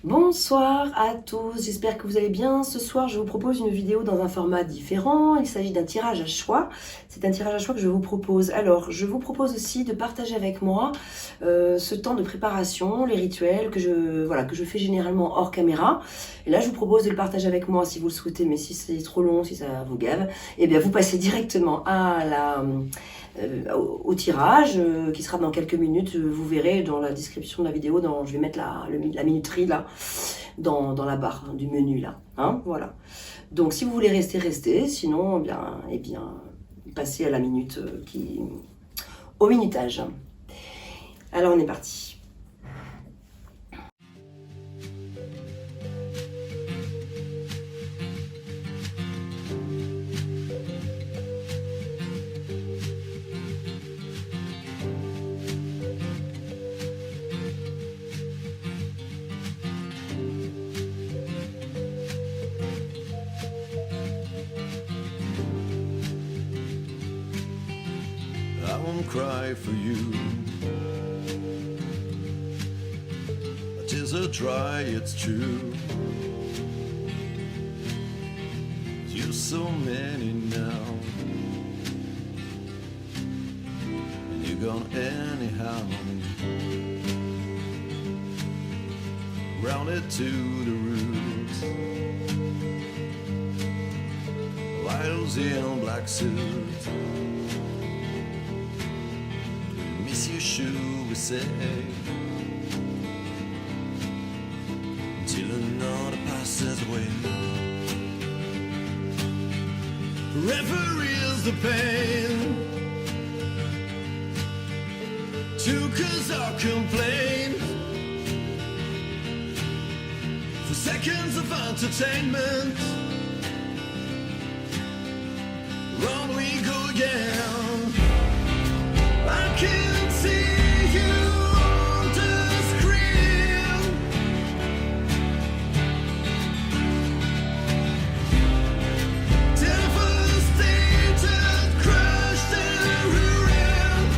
Bonsoir à tous, j'espère que vous allez bien. Ce soir, je vous propose une vidéo dans un format différent. Il s'agit d'un tirage à choix. C'est un tirage à choix que je vous propose. Alors, je vous propose aussi de partager avec moi ce temps de préparation, les rituels que je fais généralement hors caméra. Et là, je vous propose de le partager avec moi si vous le souhaitez, mais si c'est trop long, si ça vous gave, eh bien, vous passez directement au tirage qui sera dans quelques minutes. Vous verrez dans la description de la vidéo, je vais mettre la minuterie là dans la barre du menu là, hein, voilà. Donc si vous voulez rester, restez, sinon bien passez à la minute au minutage. Alors on est parti. I won't cry for you. My tears are dry, it's true. You're so many now, and you're gone anyhow. Rounded to the roots, Lionel's in black suit. Miss you, should we say, till another passes away. Referees the pain, took us our complaint, for seconds of entertainment. Round we go again. I can see you on the screen. Devastated, crushed and ruined.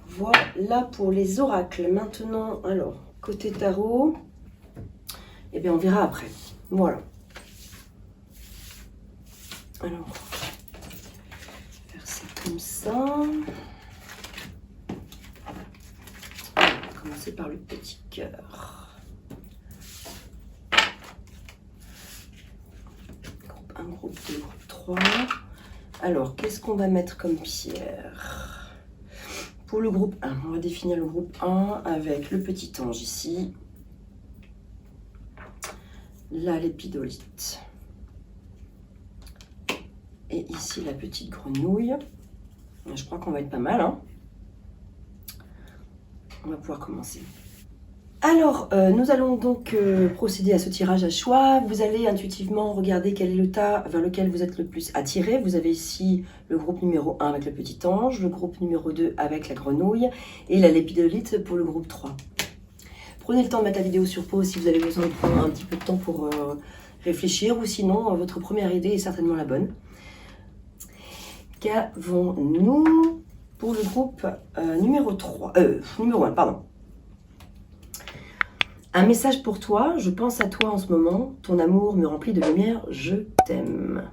Voilà pour les oracles. Maintenant, alors, côté tarot, eh bien on verra après. Voilà. Alors, faire ça comme ça. On va commencer par le petit cœur. Groupe 1, groupe 2, groupe 3. Alors, qu'est-ce qu'on va mettre comme pierre? Pour le groupe 1, on va définir le groupe 1 avec le petit ange ici. Là, l'épidolite. Et ici, la petite grenouille. Je crois qu'on va être pas mal, hein. On va pouvoir commencer. Alors, nous allons donc procéder à ce tirage à choix. Vous allez intuitivement regarder quel est le tas vers lequel vous êtes le plus attiré. Vous avez ici le groupe numéro 1 avec le petit ange, le groupe numéro 2 avec la grenouille et la lépidolite pour le groupe 3. Prenez le temps de mettre la vidéo sur pause si vous avez besoin de prendre un petit peu de temps pour réfléchir, ou sinon, votre première idée est certainement la bonne. Qu'avons-nous pour le groupe numéro 1, pardon. Un message pour toi, je pense à toi en ce moment, ton amour me remplit de lumière, je t'aime.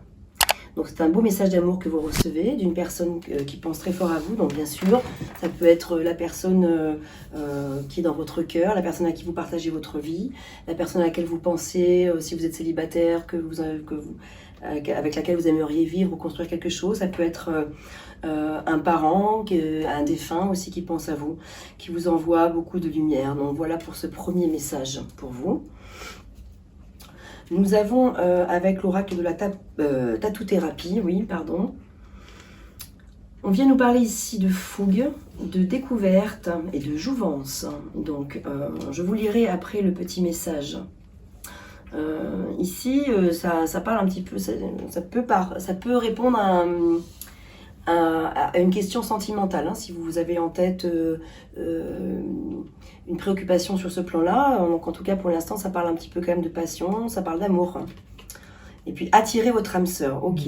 Donc c'est un beau message d'amour que vous recevez d'une personne qui pense très fort à vous. Donc bien sûr, ça peut être la personne qui est dans votre cœur, la personne à qui vous partagez votre vie, la personne à laquelle vous pensez si vous êtes célibataire, avec laquelle vous aimeriez vivre ou construire quelque chose. Ça peut être un parent, un défunt aussi qui pense à vous, qui vous envoie beaucoup de lumière. Donc voilà pour ce premier message pour vous. Nous avons avec l'oracle de la tatou-thérapie, on vient nous parler ici de fougue, de découverte et de jouvence. Donc je vous lirai après le petit message. Ici, ça parle un petit peu, ça peut répondre à une question sentimentale, hein, si vous avez en tête une préoccupation sur ce plan-là. Donc en tout cas pour l'instant ça parle un petit peu quand même de passion, ça parle d'amour. Et puis attirer votre âme sœur, ok.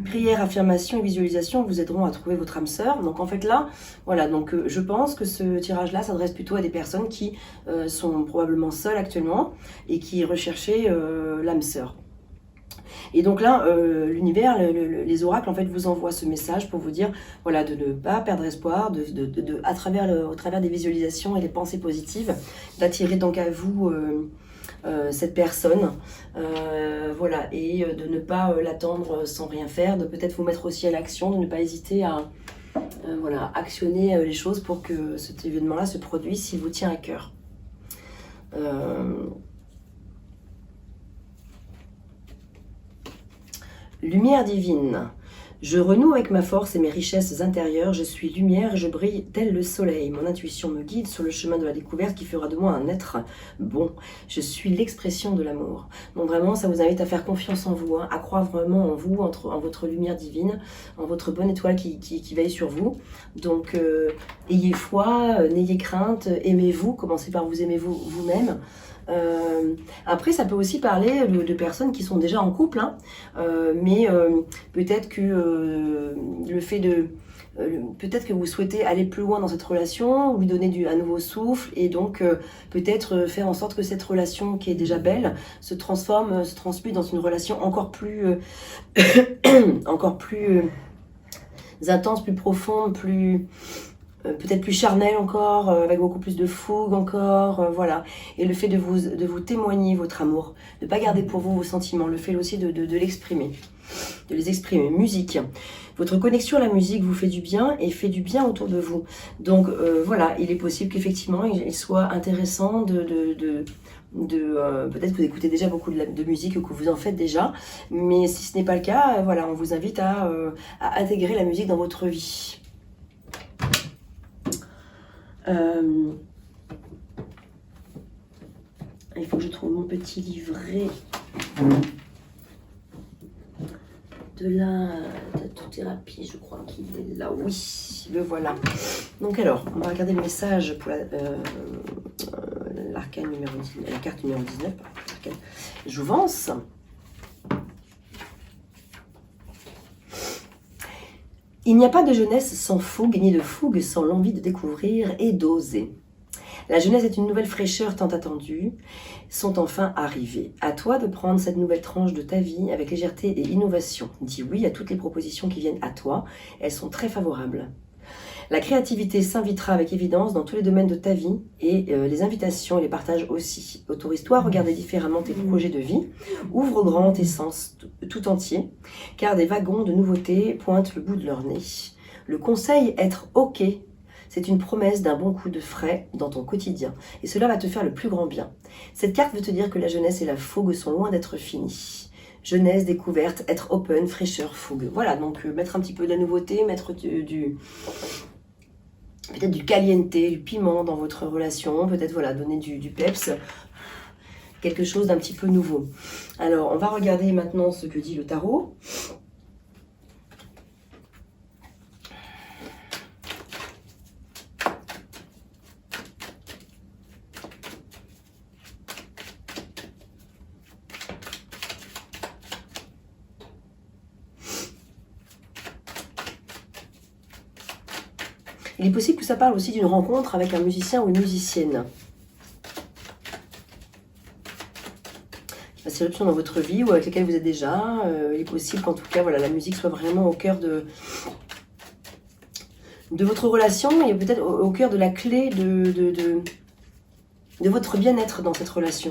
Prière, affirmation et visualisation vous aideront à trouver votre âme sœur. Donc en fait là, voilà, donc je pense que ce tirage-là s'adresse plutôt à des personnes qui sont probablement seules actuellement et qui recherchaient l'âme sœur. Et donc là, l'univers, les oracles en fait vous envoient ce message pour vous dire, voilà, de ne pas perdre espoir, au travers des visualisations et des pensées positives, d'attirer donc à vous cette personne, voilà, et de ne pas l'attendre sans rien faire, de peut-être vous mettre aussi à l'action, de ne pas hésiter à voilà, actionner les choses pour que cet événement-là se produise s'il vous tient à cœur. Lumière divine. Je renoue avec ma force et mes richesses intérieures. Je suis lumière et je brille tel le soleil. Mon intuition me guide sur le chemin de la découverte qui fera de moi un être bon. Je suis l'expression de l'amour. Donc vraiment, ça vous invite à faire confiance en vous, hein, à croire vraiment en vous, en votre lumière divine, en votre bonne étoile qui veille sur vous. Donc, ayez foi, n'ayez crainte, aimez-vous, commencez par vous aimer vous-même. Après, ça peut aussi parler de personnes qui sont déjà en couple, hein, mais peut-être que le fait de... peut-être que vous souhaitez aller plus loin dans cette relation, lui donner un nouveau souffle, et donc peut-être faire en sorte que cette relation qui est déjà belle se transmute dans une relation encore plus, encore plus intense, plus profonde, plus... peut-être plus charnel encore, avec beaucoup plus de fougue encore, voilà. Et le fait de vous témoigner votre amour, de ne pas garder pour vous vos sentiments, le fait aussi de l'exprimer, de les exprimer. Musique. Votre connexion à la musique vous fait du bien et fait du bien autour de vous. Donc voilà, il est possible qu'effectivement il soit intéressant peut-être que vous écoutez déjà beaucoup de musique ou que vous en faites déjà, mais si ce n'est pas le cas, voilà, on vous invite à intégrer la musique dans votre vie. Il faut que je trouve mon petit livret de la thérapie, je crois qu'il est là, oui, le voilà. Donc alors, on va regarder le message pour l'arcane numéro 19, la carte numéro 19, Jouvence. Il n'y a pas de jeunesse sans fougue, ni de fougue sans l'envie de découvrir et d'oser. La jeunesse est une nouvelle fraîcheur tant attendue, sont enfin arrivées. À toi de prendre cette nouvelle tranche de ta vie avec légèreté et innovation. Dis oui à toutes les propositions qui viennent à toi, elles sont très favorables. La créativité s'invitera avec évidence dans tous les domaines de ta vie et les invitations et les partages aussi. Autorise-toi à regarder différemment tes projets de vie. Ouvre grand tes sens tout entier, car des wagons de nouveautés pointent le bout de leur nez. Le conseil être OK, c'est une promesse d'un bon coup de frais dans ton quotidien. Et cela va te faire le plus grand bien. Cette carte veut te dire que la jeunesse et la fougue sont loin d'être finies. Jeunesse, découverte, être open, fraîcheur, fougue. Voilà, donc mettre un petit peu de la nouveauté, mettre peut-être du caliente, du piment dans votre relation, peut-être voilà, donner du peps, quelque chose d'un petit peu nouveau. Alors, on va regarder maintenant ce que dit le tarot. Il est possible que ça parle aussi d'une rencontre avec un musicien ou une musicienne. Qui fasse éruption dans votre vie ou avec laquelle vous êtes déjà. Il est possible qu'en tout cas, voilà, la musique soit vraiment au cœur de votre relation et peut-être au cœur de la clé de votre bien-être dans cette relation.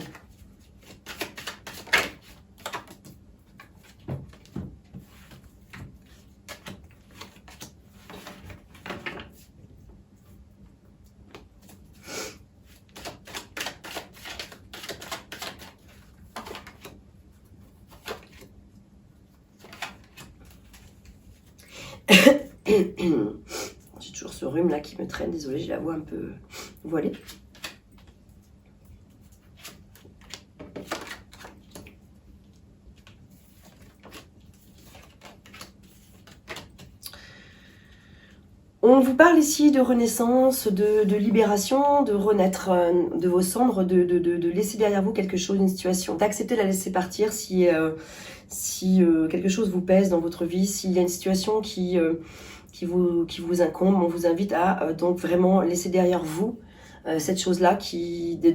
J'ai toujours ce rhume là qui me traîne, désolée, j'ai la voix un peu voilée. On vous parle ici de renaissance, de libération, de renaître de vos cendres, de laisser derrière vous quelque chose, une situation, d'accepter de la laisser partir si quelque chose vous pèse dans votre vie, s'il y a une situation qui vous incombe. On vous invite à donc vraiment laisser derrière vous cette chose-là,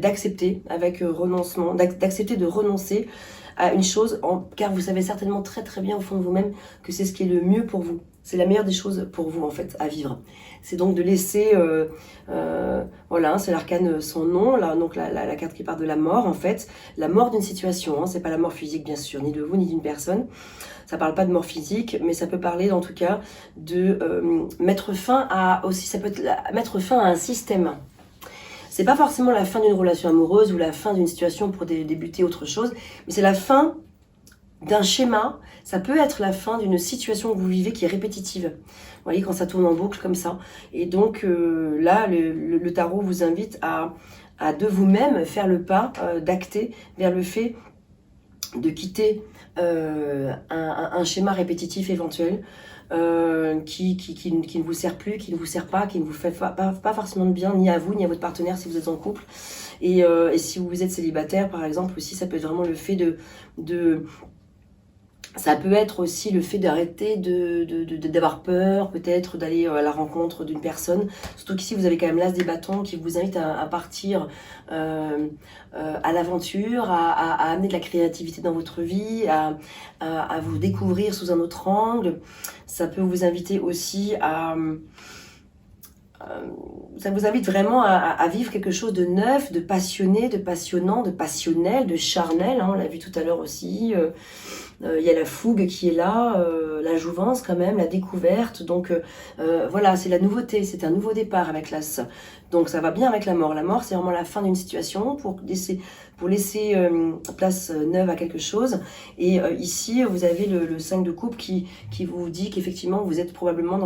d'accepter avec renoncement, d'accepter de renoncer à une chose, car vous savez certainement très très bien au fond de vous-même que c'est ce qui est le mieux pour vous. C'est la meilleure des choses pour vous en fait à vivre. C'est donc de laisser, voilà, c'est l'arcane son nom, là, donc la carte qui part de la mort en fait, la mort d'une situation, hein, c'est pas la mort physique bien sûr, ni de vous ni d'une personne. Ça parle pas de mort physique, mais ça peut parler en tout cas de mettre fin à aussi, ça peut être mettre fin à un système. C'est pas forcément la fin d'une relation amoureuse ou la fin d'une situation pour débuter autre chose, mais c'est la fin d'un schéma. Ça peut être la fin d'une situation que vous vivez qui est répétitive. Vous voyez, quand ça tourne en boucle comme ça. Et donc là, le tarot vous invite à de vous-même faire le pas, d'acter vers le fait de quitter un schéma répétitif éventuel qui ne vous sert plus, qui ne vous sert pas, qui ne vous fait pas forcément de bien, ni à vous, ni à votre partenaire si vous êtes en couple. Et si vous êtes célibataire, par exemple, aussi, ça peut être vraiment le fait ça peut être aussi le fait d'arrêter d'avoir peur, peut-être d'aller à la rencontre d'une personne. Surtout qu'ici, vous avez quand même l'as des bâtons qui vous invite à partir à l'aventure, à amener de la créativité dans votre vie, à vous découvrir sous un autre angle. Ça peut vous inviter aussi ça vous invite vraiment à vivre quelque chose de neuf, de passionné, de passionnant, de passionnel, de charnel. Hein, on l'a vu tout à l'heure aussi. Il y a la fougue qui est là, la jouvence quand même, la découverte. Donc voilà, c'est la nouveauté, c'est un nouveau départ avec l'as. Donc ça va bien avec la mort. La mort, c'est vraiment la fin d'une situation pour laisser place neuve à quelque chose. Et ici, vous avez le 5 de coupe qui vous dit qu'effectivement, vous êtes probablement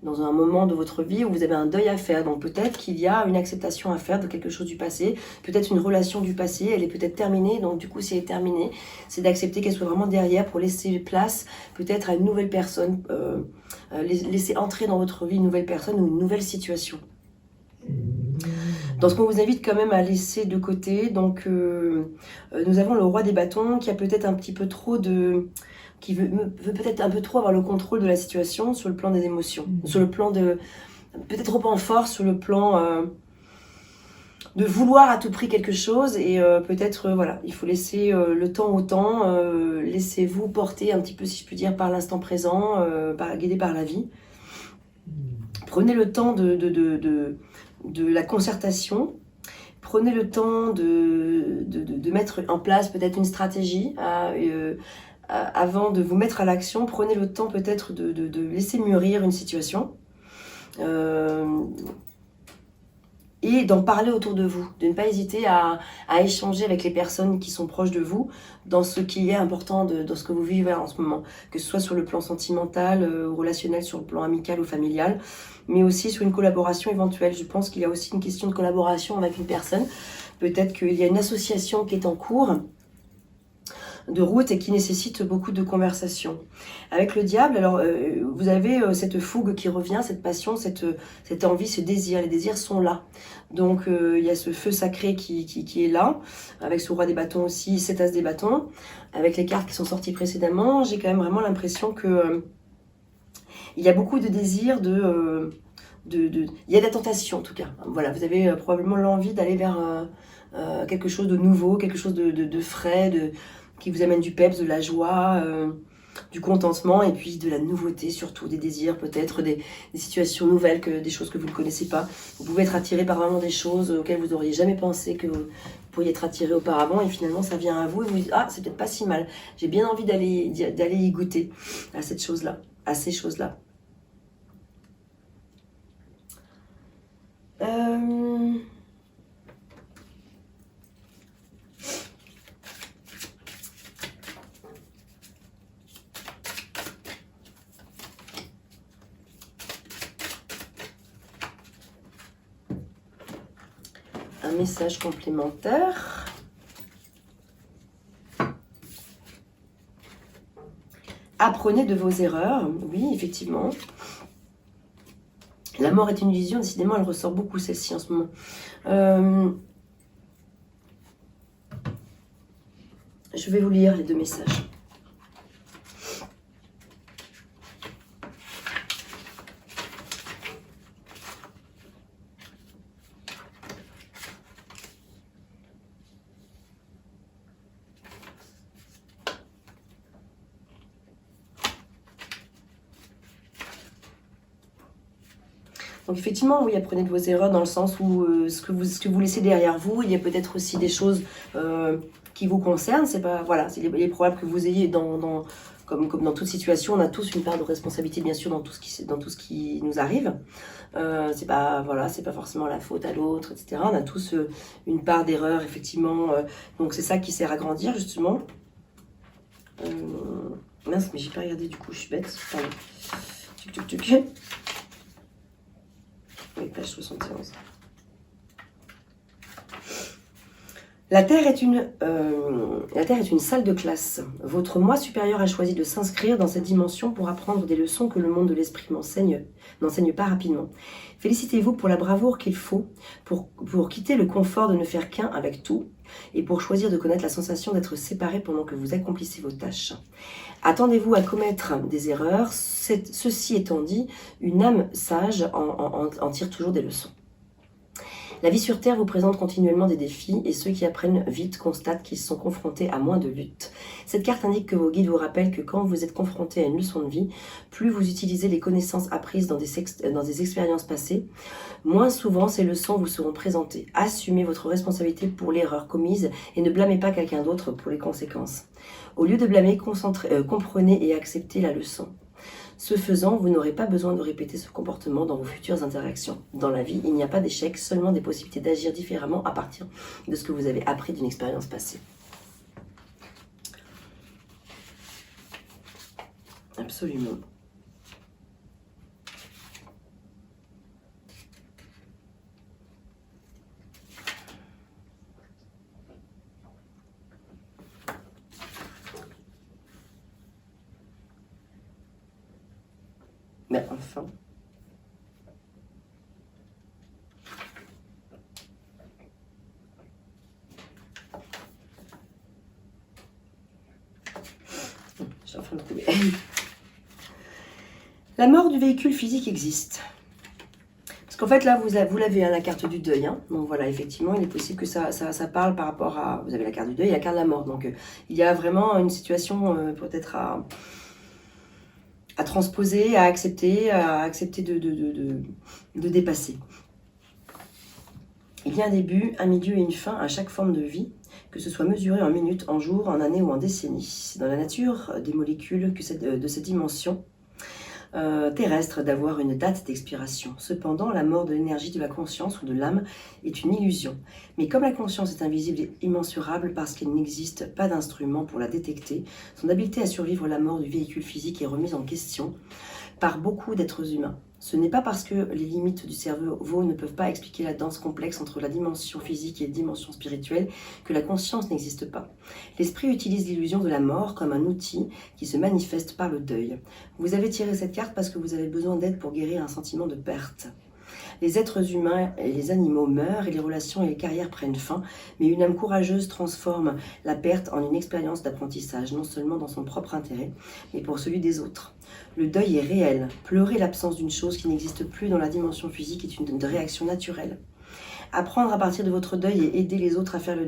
dans un moment de votre vie où vous avez un deuil à faire. Donc peut-être qu'il y a une acceptation à faire de quelque chose du passé, peut-être une relation du passé, elle est peut-être terminée. Donc du coup, si elle est terminée, c'est d'accepter qu'elle soit vraiment derrière pour laisser place peut-être à une nouvelle personne, laisser entrer dans votre vie une nouvelle personne ou une nouvelle situation. Donc, ce qu'on vous invite quand même à laisser de côté, donc nous avons le roi des bâtons qui a peut-être un petit peu trop qui veut peut-être un peu trop avoir le contrôle de la situation sur le plan des émotions, sur le plan peut-être trop en force sur le plan de vouloir à tout prix quelque chose et peut-être voilà, il faut laisser le temps au temps, laissez-vous porter un petit peu, si je puis dire, par l'instant présent, guidé par la vie. Prenez le temps de la concertation, prenez le temps de mettre en place peut-être une stratégie avant de vous mettre à l'action. Prenez le temps peut-être de laisser mûrir une situation et d'en parler autour de vous, de ne pas hésiter à échanger avec les personnes qui sont proches de vous dans ce qui est important dans ce que vous vivez en ce moment, que ce soit sur le plan sentimental, relationnel, sur le plan amical ou familial, mais aussi sur une collaboration éventuelle. Je pense qu'il y a aussi une question de collaboration avec une personne. Peut-être qu'il y a une association qui est en cours de route et qui nécessite beaucoup de conversations. Avec le diable, alors vous avez cette fougue qui revient, cette passion, cette envie, ce désir. Les désirs sont là. Donc il y a ce feu sacré qui est là, avec ce roi des bâtons aussi, cet as des bâtons, avec les cartes qui sont sorties précédemment. J'ai quand même vraiment l'impression que il y a beaucoup de désirs, il y a de la tentation en tout cas. Voilà, vous avez probablement l'envie d'aller vers quelque chose de nouveau, quelque chose de frais, qui vous amène du peps, de la joie, du contentement et puis de la nouveauté, surtout des désirs, peut-être des situations nouvelles, des choses que vous ne connaissez pas. Vous pouvez être attiré par vraiment des choses auxquelles vous n'auriez jamais pensé que vous pourriez être attiré auparavant et finalement ça vient à vous et vous dites « Ah, c'est peut-être pas si mal, j'ai bien envie d'aller y goûter à cette chose-là, à ces choses-là. » Un message complémentaire. Apprenez de vos erreurs. Oui, effectivement. La mort est une illusion, décidément, elle ressort beaucoup celle-ci en ce moment. Je vais vous lire les deux messages. Donc effectivement, oui, apprenez de vos erreurs dans le sens où ce que vous laissez derrière vous, il y a peut-être aussi des choses qui vous concernent. C'est pas, voilà, il est probable que vous ayez comme dans toute situation, on a tous une part de responsabilité bien sûr dans tout ce qui nous arrive. C'est pas, voilà, c'est pas forcément la faute à l'autre, etc. On a tous une part d'erreur effectivement. Donc c'est ça qui sert à grandir justement. Mince, mais j'ai pas regardé du coup, je suis bête. Pardon. Tuc. Oui, page 71. La Terre est une salle de classe. Votre moi supérieur a choisi de s'inscrire dans cette dimension pour apprendre des leçons que le monde de l'esprit n'enseigne pas rapidement. Félicitez-vous pour la bravoure qu'il faut pour quitter le confort de ne faire qu'un avec tout et pour choisir de connaître la sensation d'être séparé pendant que vous accomplissez vos tâches. Attendez-vous à commettre des erreurs. Ceci étant dit, une âme sage en tire toujours des leçons. La vie sur Terre vous présente continuellement des défis et ceux qui apprennent vite constatent qu'ils sont confrontés à moins de luttes. Cette carte indique que vos guides vous rappellent que quand vous êtes confronté à une leçon de vie, plus vous utilisez les connaissances apprises dans des expériences passées, moins souvent ces leçons vous seront présentées. Assumez votre responsabilité pour l'erreur commise et ne blâmez pas quelqu'un d'autre pour les conséquences. Au lieu de blâmer, comprenez et acceptez la leçon. Ce faisant, vous n'aurez pas besoin de répéter ce comportement dans vos futures interactions. Dans la vie, il n'y a pas d'échec, seulement des possibilités d'agir différemment à partir de ce que vous avez appris d'une expérience passée. Absolument. Mais enfin. Je suis en train de trouver. La mort du véhicule physique existe. Parce qu'en fait, là, vous l'avez, hein, la carte du deuil. Hein. Donc voilà, effectivement, il est possible que ça parle par rapport à... Vous avez la carte du deuil et la carte de la mort. Donc il y a vraiment une situation peut-être à transposer, à accepter de dépasser. Il y a un début, un milieu et une fin à chaque forme de vie, que ce soit mesuré en minutes, en jours, en années ou en décennies. C'est dans la nature des molécules de cette dimension terrestre d'avoir une date d'expiration. Cependant, la mort de l'énergie de la conscience ou de l'âme est une illusion. Mais comme la conscience est invisible et immensurable parce qu'il n'existe pas d'instrument pour la détecter, son habileté à survivre la mort du véhicule physique est remise en question par beaucoup d'êtres humains. Ce n'est pas parce que les limites du cerveau ne peuvent pas expliquer la danse complexe entre la dimension physique et la dimension spirituelle que la conscience n'existe pas. L'esprit utilise l'illusion de la mort comme un outil qui se manifeste par le deuil. Vous avez tiré cette carte parce que vous avez besoin d'aide pour guérir un sentiment de perte. Les êtres humains et les animaux meurent et les relations et les carrières prennent fin, mais une âme courageuse transforme la perte en une expérience d'apprentissage, non seulement dans son propre intérêt, mais pour celui des autres. Le deuil est réel. Pleurer l'absence d'une chose qui n'existe plus dans la dimension physique est une réaction naturelle. Apprendre à partir de votre deuil et aider les autres à faire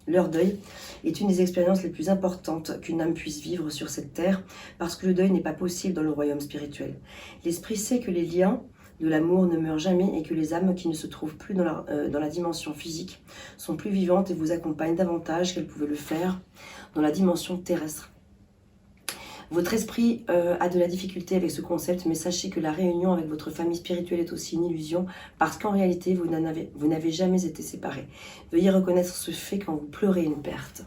leur deuil, est une des expériences les plus importantes qu'une âme puisse vivre sur cette terre, parce que le deuil n'est pas possible dans le royaume spirituel. L'esprit sait que les liens de l'amour ne meurent jamais et que les âmes qui ne se trouvent plus dans la dimension physique sont plus vivantes et vous accompagnent davantage qu'elles pouvaient le faire dans la dimension terrestre. Votre esprit a de la difficulté avec ce concept, mais sachez que la réunion avec votre famille spirituelle est aussi une illusion, parce qu'en réalité, vous n'avez jamais été séparés. Veuillez reconnaître ce fait quand vous pleurez une perte.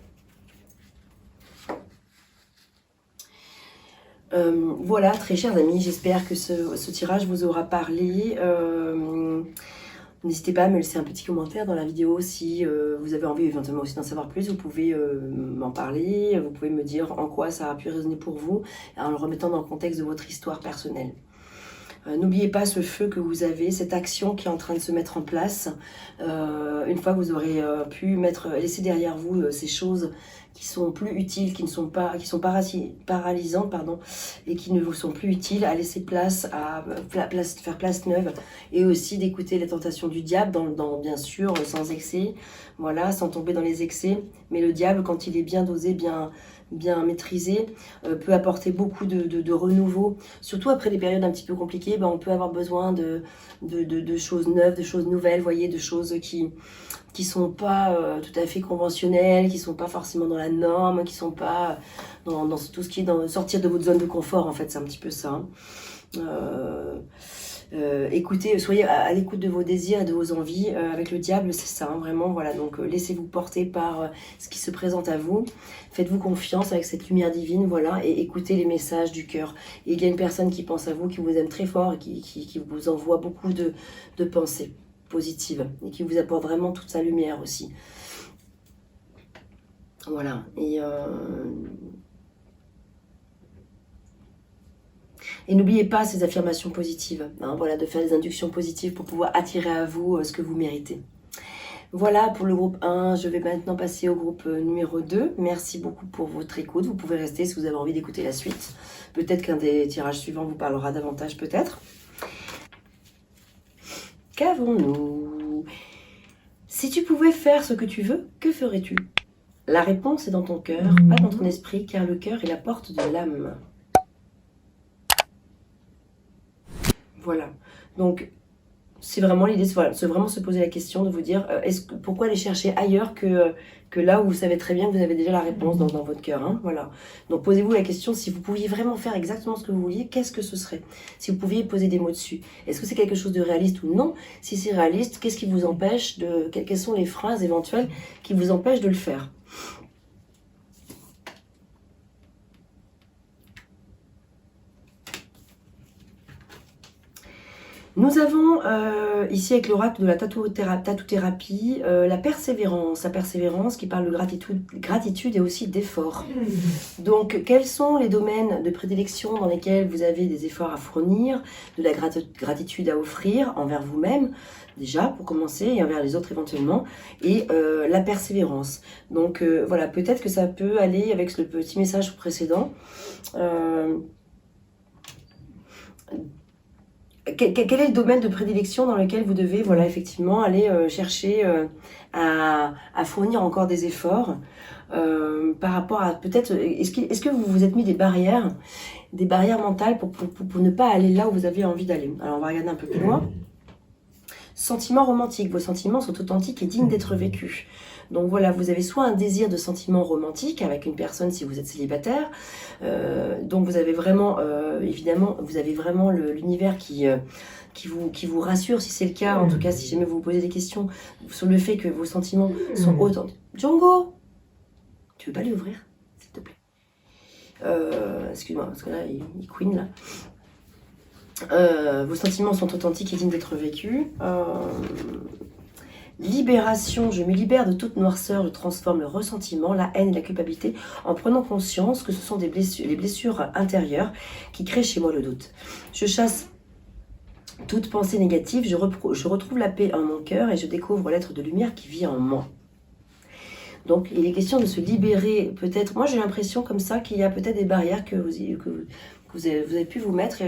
Voilà, très chers amis, j'espère que ce tirage vous aura parlé. N'hésitez pas à me laisser un petit commentaire dans la vidéo si vous avez envie éventuellement aussi d'en savoir plus. Vous pouvez m'en parler, vous pouvez me dire en quoi ça a pu résonner pour vous, en le remettant dans le contexte de votre histoire personnelle. N'oubliez pas ce feu que vous avez, cette action qui est en train de se mettre en place. Une fois que vous aurez pu laisser derrière vous ces choses qui sont plus utiles, qui sont paralysantes, pardon, et qui ne vous sont plus utiles, à laisser place, faire place neuve, et aussi d'écouter les tentations du diable, bien sûr, sans excès, voilà, sans tomber dans les excès. Mais le diable, quand il est bien dosé, bien maîtrisé, peut apporter beaucoup de renouveau, surtout après des périodes un petit peu compliquées. On peut avoir besoin de choses neuves, de choses nouvelles, voyez, de choses qui sont pas tout à fait conventionnelles, qui sont pas forcément dans la norme, qui sont pas dans tout ce qui est sortir de votre zone de confort, en fait, c'est un petit peu ça. Écoutez, soyez à l'écoute de vos désirs et de vos envies. Avec le diable, c'est ça, hein, vraiment, voilà. Donc laissez-vous porter par ce qui se présente à vous. Faites-vous confiance avec cette lumière divine, voilà, et écoutez les messages du cœur. Et il y a une personne qui pense à vous, qui vous aime très fort et qui vous envoie beaucoup de pensées positives et qui vous apporte vraiment toute sa lumière aussi. Voilà. Et n'oubliez pas ces affirmations positives, hein, voilà, de faire des inductions positives pour pouvoir attirer à vous ce que vous méritez. Voilà pour le groupe 1, je vais maintenant passer au groupe numéro 2. Merci beaucoup pour votre écoute, vous pouvez rester si vous avez envie d'écouter la suite. Peut-être qu'un des tirages suivants vous parlera davantage, peut-être. Qu'avons-nous? Si tu pouvais faire ce que tu veux, que ferais-tu? La réponse est dans ton cœur, pas dans ton esprit, car le cœur est la porte de l'âme. Voilà, donc c'est vraiment l'idée, c'est vraiment se poser la question de vous dire pourquoi aller chercher ailleurs que là où vous savez très bien que vous avez déjà la réponse dans votre cœur, hein, voilà. Donc posez-vous la question, si vous pouviez vraiment faire exactement ce que vous vouliez, qu'est-ce que ce serait? Si vous pouviez poser des mots dessus, est-ce que c'est quelque chose de réaliste ou non? Si c'est réaliste, qu'est-ce qui vous empêche quelles sont les phrases éventuelles qui vous empêchent de le faire? Nous avons ici avec l'oracle de la tatou-thérapie la persévérance qui parle de gratitude et aussi d'effort. Donc quels sont les domaines de prédilection dans lesquels vous avez des efforts à fournir, de la gratitude à offrir envers vous-même déjà pour commencer et envers les autres éventuellement, et la persévérance. Donc voilà, peut-être que ça peut aller avec le petit message précédent. Quel est le domaine de prédilection dans lequel vous devez, voilà, effectivement, aller chercher à fournir encore des efforts par rapport à peut-être, est-ce que vous vous êtes mis des barrières mentales pour ne pas aller là où vous avez envie d'aller? Alors on va regarder un peu plus loin. Sentiments romantiques, vos sentiments sont authentiques et dignes d'être vécus. Donc voilà, vous avez soit un désir de sentiment romantique avec une personne si vous êtes célibataire, donc vous avez vraiment, évidemment, vous avez vraiment l'univers qui vous rassure si c'est le cas, en tout cas si jamais vous vous posez des questions sur le fait que vos sentiments sont authentiques. Django, tu veux pas lui ouvrir, s'il te plaît? Excuse-moi, parce que là, il queen là. Vos sentiments sont authentiques et dignes d'être vécus. Libération, je me libère de toute noirceur, je transforme le ressentiment, la haine et la culpabilité en prenant conscience que ce sont les blessures intérieures qui créent chez moi le doute. Je chasse toute pensée négative, je retrouve la paix en mon cœur et je découvre l'être de lumière qui vit en moi. Donc il est question de se libérer, peut-être, moi j'ai l'impression comme ça qu'il y a peut-être des barrières que vous avez pu vous mettre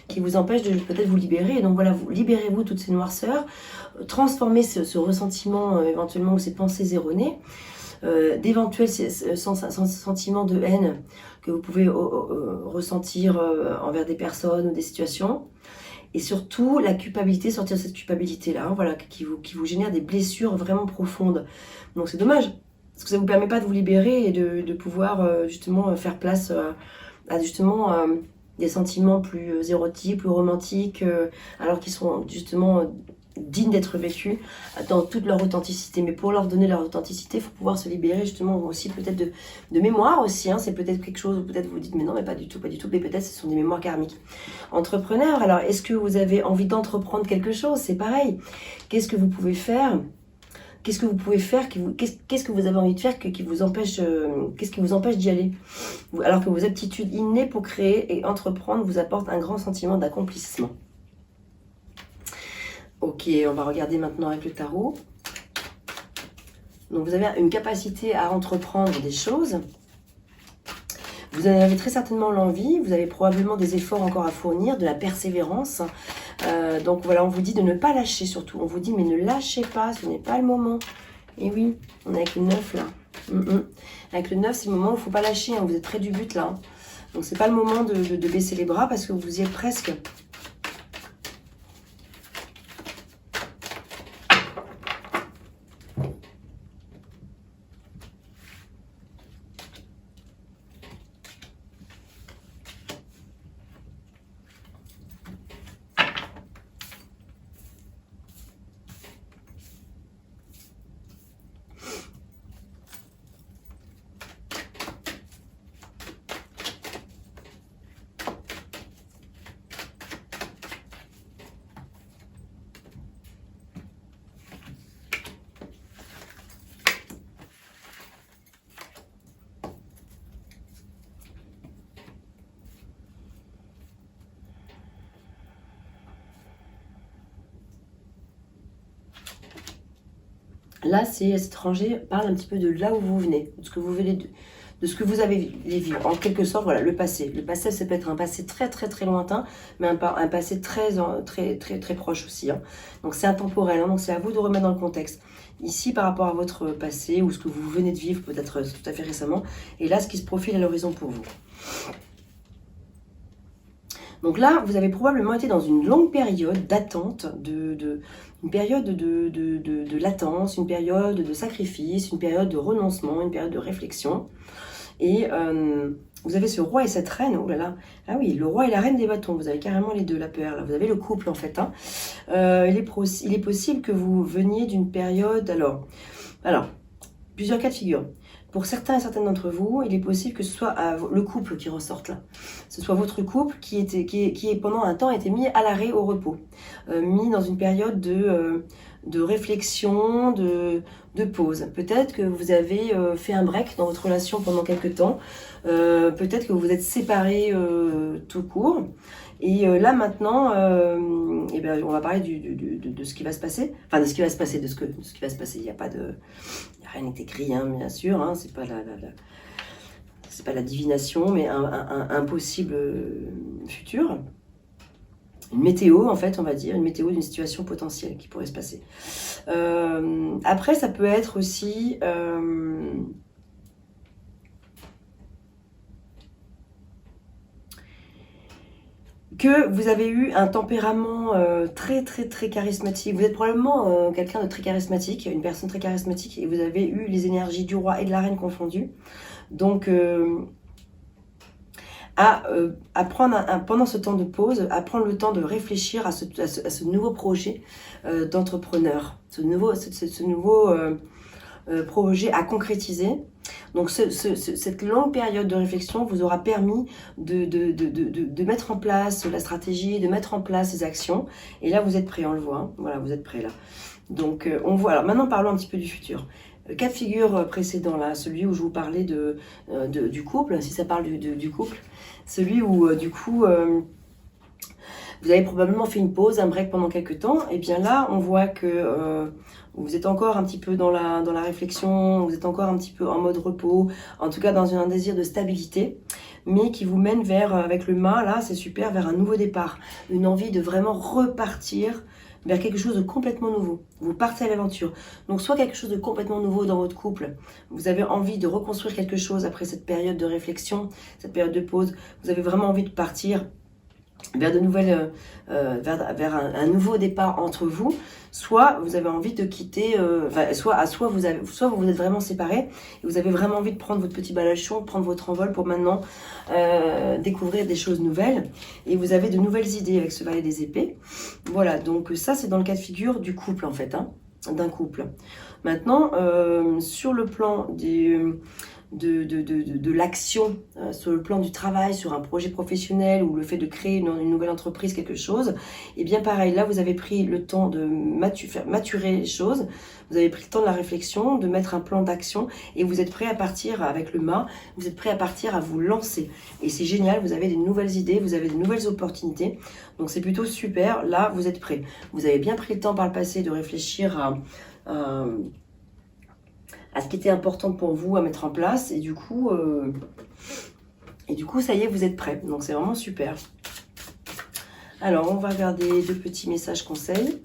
qui vous empêchent de peut-être vous libérer. Et donc voilà, libérez-vous toutes ces noirceurs, transformez ce ressentiment éventuellement ou ces pensées erronées, d'éventuels sentiments de haine que vous pouvez ressentir envers des personnes ou des situations. Et surtout, la culpabilité, sortir de cette culpabilité-là, hein, voilà, qui vous génère des blessures vraiment profondes. Donc c'est dommage, parce que ça ne vous permet pas de vous libérer et de pouvoir justement faire place à justement des sentiments plus érotiques, plus romantiques, alors qu'ils sont justement dignes d'être vécus dans toute leur authenticité. Mais pour leur donner leur authenticité, il faut pouvoir se libérer justement aussi peut-être de mémoire aussi. Hein. C'est peut-être quelque chose où peut-être vous dites mais non, mais pas du tout, mais peut-être ce sont des mémoires karmiques. Entrepreneur, alors est-ce que vous avez envie d'entreprendre quelque chose? C'est pareil. Qu'est-ce que vous pouvez faire qu'est-ce que vous pouvez faire, qu'est-ce que vous avez envie de faire qui vous empêche, qu'est-ce qui vous empêche d'y aller? Alors que vos aptitudes innées pour créer et entreprendre vous apportent un grand sentiment d'accomplissement. Ok, on va regarder maintenant avec le tarot. Donc vous avez une capacité à entreprendre des choses. Vous en avez très certainement l'envie, vous avez probablement des efforts encore à fournir, de la persévérance. Donc voilà, on vous dit de ne pas lâcher surtout. On vous dit mais ne lâchez pas, ce n'est pas le moment. Et oui, on est avec le 9 là. Avec le 9, c'est le moment où il ne faut pas lâcher, hein. Vous êtes près du but là. Donc c'est pas le moment de baisser les bras parce que vous y êtes presque. Là, c'est étranger, parle un petit peu de là où vous venez, de ce que vous venez de ce que vous avez vécu. En quelque sorte, voilà, le passé. Le passé, ça peut être un passé très très très lointain, mais un passé très proche aussi. Hein. Donc c'est intemporel, hein, donc c'est à vous de remettre dans le contexte. Ici, par rapport à votre passé ou ce que vous venez de vivre, peut-être tout à fait récemment, et là, ce qui se profile à l'horizon pour vous. Donc là, vous avez probablement été dans une longue période d'attente, une période de latence, une période de sacrifice, une période de renoncement, une période de réflexion. Et vous avez ce roi et cette reine, oh là là, ah oui, le roi et la reine des bâtons, vous avez carrément les deux, la paire, là. Vous avez le couple en fait. Hein. Il est possible que vous veniez d'une période, alors, plusieurs cas de figure. Pour certains et certaines d'entre vous, il est possible que ce soit le couple qui ressorte là. Ce soit votre couple qui pendant un temps été mis à l'arrêt, au repos. Mis dans une période de réflexion, de pause. Peut-être que vous avez fait un break dans votre relation pendant quelques temps. Peut-être que vous vous êtes séparés tout court. Et là maintenant, eh ben, on va parler de ce qui va se passer. Enfin, de ce qui va se passer, de ce qui va se passer. Il n'y a pas de... Rien n'est écrit, hein, bien sûr. Hein, c'est pas c'est pas la divination, mais un possible futur. Une météo, en fait, on va dire. Une météo d'une situation potentielle qui pourrait se passer. Après, ça peut être aussi... que vous avez eu un tempérament très charismatique. Vous êtes probablement quelqu'un de très charismatique, une personne très charismatique, et vous avez eu les énergies du roi et de la reine confondues. Donc, pendant ce temps de pause, à prendre le temps de réfléchir à ce nouveau projet d'entrepreneur, ce nouveau projet à concrétiser. Donc cette longue période de réflexion vous aura permis de mettre en place la stratégie, de mettre en place les actions. Et là, vous êtes prêts, on le voit. Hein. Voilà, vous êtes prêts là. Donc on voit. Alors maintenant, parlons un petit peu du futur. Cas de figure précédent là, celui où je vous parlais du couple, si ça parle du couple, celui où du coup vous avez probablement fait une pause, un break pendant quelques temps. Et bien là, on voit que vous êtes encore un petit peu dans la réflexion, vous êtes encore un petit peu en mode repos, en tout cas dans un désir de stabilité, mais qui vous mène vers, avec le mât, là, c'est super, vers un nouveau départ, une envie de vraiment repartir vers quelque chose de complètement nouveau. Vous partez à l'aventure. Donc soit quelque chose de complètement nouveau dans votre couple, vous avez envie de reconstruire quelque chose après cette période de réflexion, cette période de pause, vous avez vraiment envie de partir vers de nouvelles, vers un nouveau départ entre vous, soit vous avez envie de quitter, soit vous êtes vraiment séparés et vous avez vraiment envie de prendre votre petit balachon, de prendre votre envol pour maintenant découvrir des choses nouvelles, et vous avez de nouvelles idées avec ce valet des épées. Voilà, donc ça c'est dans le cas de figure du couple en fait, hein, d'un couple. Maintenant, sur le plan de l'action sur le plan du travail, sur un projet professionnel ou le fait de créer une nouvelle entreprise, quelque chose, et bien pareil, là vous avez pris le temps de faire maturer les choses, vous avez pris le temps de la réflexion, de mettre un plan d'action et vous êtes prêt à partir avec le mât, vous êtes prêt à partir à vous lancer. Et c'est génial, vous avez des nouvelles idées, vous avez des nouvelles opportunités, donc c'est plutôt super, là vous êtes prêt. Vous avez bien pris le temps par le passé de réfléchir à ce qui était important pour vous à mettre en place et du coup ça y est, vous êtes prêts, donc c'est vraiment super. Alors on va regarder 2 petits messages conseils.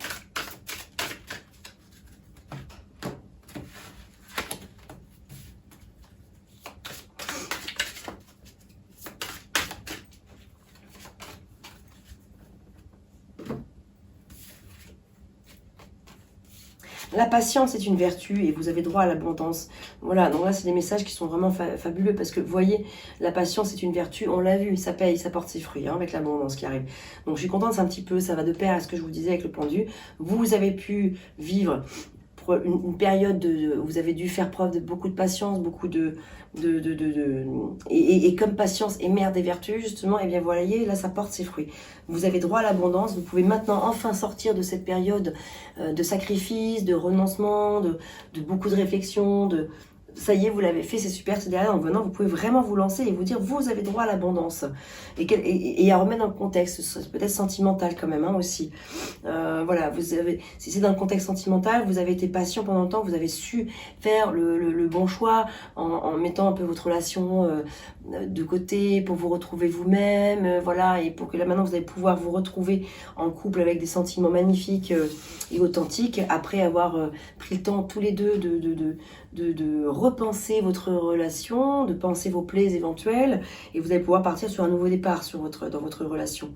La patience est une vertu et vous avez droit à l'abondance. Voilà, donc là, c'est des messages qui sont vraiment fabuleux parce que, vous voyez, la patience est une vertu, on l'a vu, ça paye, ça porte ses fruits avec l'abondance qui arrive. Donc, je suis contente, c'est un petit peu, ça va de pair à ce que je vous disais avec le pendu. Vous avez pu vivre une période où vous avez dû faire preuve de beaucoup de patience, beaucoup et comme patience est mère des vertus, justement, et bien voyez, là ça porte ses fruits. Vous avez droit à l'abondance, vous pouvez maintenant enfin sortir de cette période de sacrifice, de renoncement, de beaucoup de réflexion, ça y est, vous l'avez fait, c'est super, c'est derrière. Donc maintenant, vous pouvez vraiment vous lancer et vous dire, vous avez droit à l'abondance. Et à remettre dans le contexte, peut-être sentimental quand même, hein, aussi. Voilà, si c'est dans le contexte sentimental, vous avez été patient pendant le temps, vous avez su faire le bon choix en mettant un peu votre relation de côté pour vous retrouver vous-même, voilà, et pour que là maintenant, vous allez pouvoir vous retrouver en couple avec des sentiments magnifiques et authentiques, après avoir pris le temps tous les deux de repenser votre relation, de penser vos plaies éventuelles, et vous allez pouvoir partir sur un nouveau départ dans votre relation.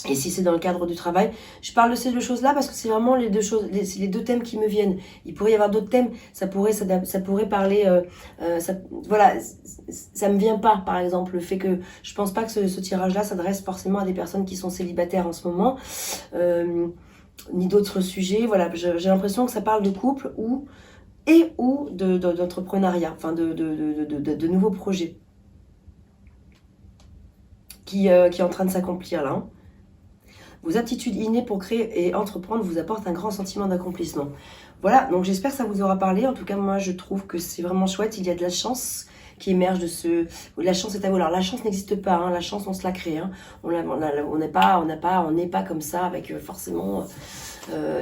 Et si c'est dans le cadre du travail, je parle de ces 2 choses-là parce que c'est vraiment les 2 choses, les 2 thèmes qui me viennent. Il pourrait y avoir d'autres thèmes, ça pourrait parler, voilà, ça me vient pas, par exemple, le fait que je pense pas que ce tirage-là s'adresse forcément à des personnes qui sont célibataires en ce moment, ni d'autres sujets. Voilà, j'ai l'impression que ça parle de couple ou d'entrepreneuriat, enfin de nouveaux projets qui est en train de s'accomplir là. Hein. Vos aptitudes innées pour créer et entreprendre vous apportent un grand sentiment d'accomplissement. Voilà, donc j'espère que ça vous aura parlé. En tout cas, moi, je trouve que c'est vraiment chouette. Il y a de la chance qui émerge de ce... La chance est à vous. Alors, la chance n'existe pas. Hein. La chance, on se la crée. Hein. On n'est pas comme ça avec forcément...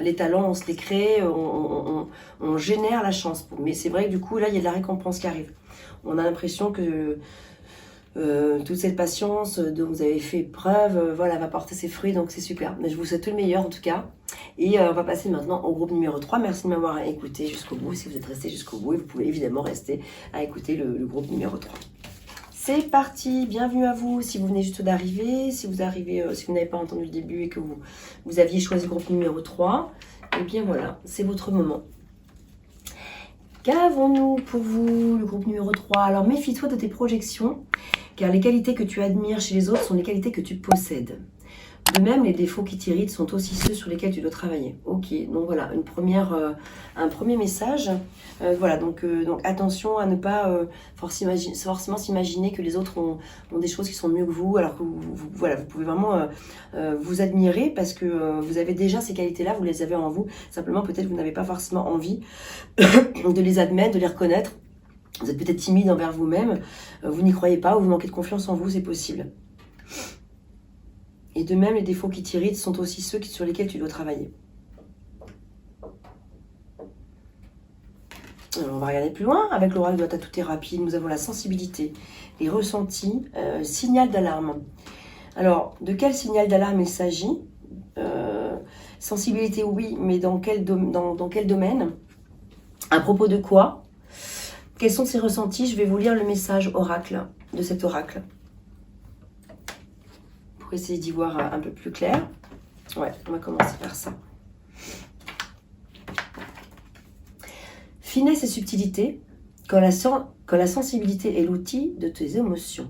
les talents, on se les crée, on génère la chance. Mais c'est vrai que du coup, là, il y a de la récompense qui arrive. On a l'impression que toute cette patience dont vous avez fait preuve, voilà, va porter ses fruits, donc c'est super. Mais je vous souhaite tout le meilleur en tout cas. Et on va passer maintenant au groupe numéro 3. Merci de m'avoir écouté jusqu'au bout. Si vous êtes resté jusqu'au bout, et vous pouvez évidemment rester à écouter le groupe numéro 3. C'est parti, bienvenue à vous. Si vous venez juste d'arriver, si vous n'avez pas entendu le début et que vous aviez choisi le groupe numéro 3, et bien voilà, c'est votre moment. Qu'avons-nous pour vous, le groupe numéro 3? Alors méfie-toi de tes projections, car les qualités que tu admires chez les autres sont les qualités que tu possèdes. De même, les défauts qui t'irritent sont aussi ceux sur lesquels tu dois travailler. Ok, donc voilà, un premier message. Voilà, donc attention à ne pas forcément s'imaginer que les autres ont des choses qui sont mieux que vous, alors que voilà, vous pouvez vraiment vous admirer parce que vous avez déjà ces qualités-là, vous les avez en vous. Simplement, peut-être vous n'avez pas forcément envie de les admettre, de les reconnaître. Vous êtes peut-être timide envers vous-même, vous n'y croyez pas ou vous manquez de confiance en vous, c'est possible. Et de même, les défauts qui t'irritent sont aussi ceux sur lesquels tu dois travailler. Alors, on va regarder plus loin. Avec l'oracle de la tatou-thérapie, nous avons la sensibilité, les ressentis, signal d'alarme. Alors, de quel signal d'alarme il s'agit? Sensibilité, oui, mais dans quel domaine? À propos de quoi? Quels sont ces ressentis? Je vais vous lire le message oracle de cet oracle. Pour essayer d'y voir un peu plus clair. Ouais, on va commencer par ça. Finesse et subtilité, quand la sensibilité est l'outil de tes émotions.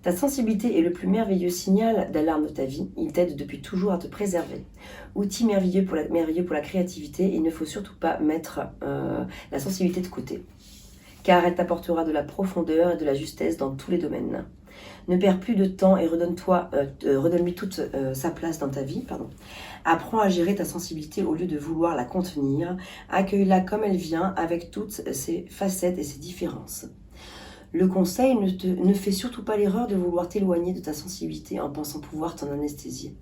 Ta sensibilité est le plus merveilleux signal d'alarme de ta vie. Il t'aide depuis toujours à te préserver. Outil merveilleux pour la créativité, il ne faut surtout pas mettre la sensibilité de côté. car elle t'apportera de la profondeur et de la justesse dans tous les domaines. Ne perds plus de temps et redonne-lui toute sa place dans ta vie. Apprends à gérer ta sensibilité au lieu de vouloir la contenir. Accueille-la comme elle vient, avec toutes ses facettes et ses différences. Le conseil, ne fais surtout pas l'erreur de vouloir t'éloigner de ta sensibilité en pensant pouvoir t'en anesthésier.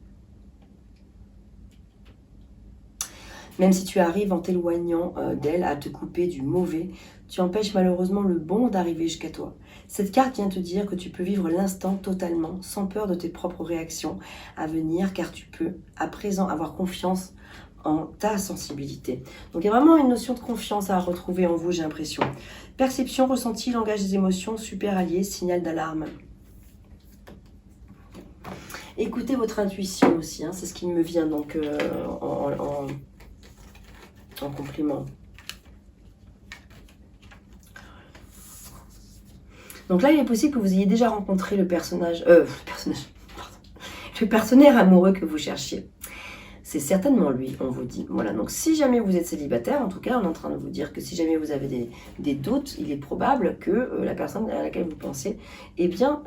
Même si tu arrives en t'éloignant d'elle à te couper du mauvais, tu empêches malheureusement le bon d'arriver jusqu'à toi. Cette carte vient te dire que tu peux vivre l'instant totalement, sans peur de tes propres réactions à venir, car tu peux à présent avoir confiance en ta sensibilité. Donc il y a vraiment une notion de confiance à retrouver en vous, j'ai l'impression. Perception, ressenti, langage des émotions, super allié, signal d'alarme. Écoutez votre intuition aussi, hein, c'est ce qui me vient donc en complément. Donc là, il est possible que vous ayez déjà rencontré le partenaire amoureux que vous cherchiez. C'est certainement lui, on vous dit. Voilà, donc si jamais vous êtes célibataire, en tout cas, on est en train de vous dire que si jamais vous avez des doutes, il est probable que la personne à laquelle vous pensez est bien